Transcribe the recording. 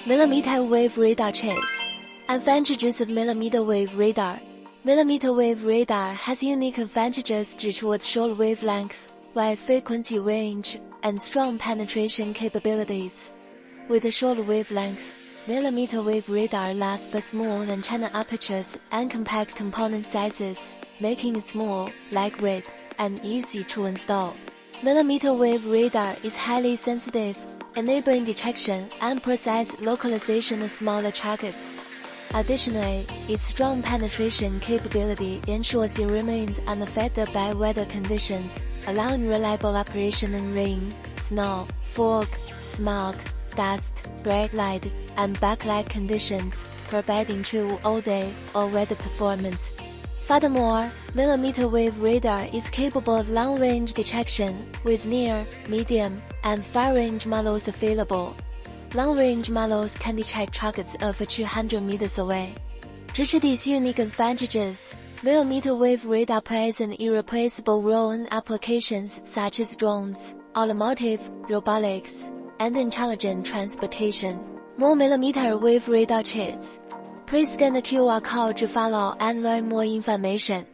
MMWave radar chips. Advantages of MMWave radar. MMWave radar has unique advantages due to its short wavelength, wide frequency range, and strong penetration capabilities. With a short wavelength, MMWave radar allows for small antenna apertures and compact component sizes, making it small, lightweight, and easy to install. MMWave radar is highly sensitive, enabling detection and precise localization of smaller targets. Additionally, its strong penetration capability ensures it remains unaffected by weather conditions, allowing reliable operation in rain, snow, fog, smog, dust, bright light, and backlight conditions, providing true all-day, all-weather performance. Furthermore, MMWave radar is capable of long-range detection, with near, medium, and far-range models available. Long-range models can detect targets over 200 meters away. Due to these unique advantages, MMWave radar plays an irreplaceable role in applications such as drones, automotive, robotics, and intelligent transportation. More MMWave radar chips. Please scan the QR code to follow and learn more information.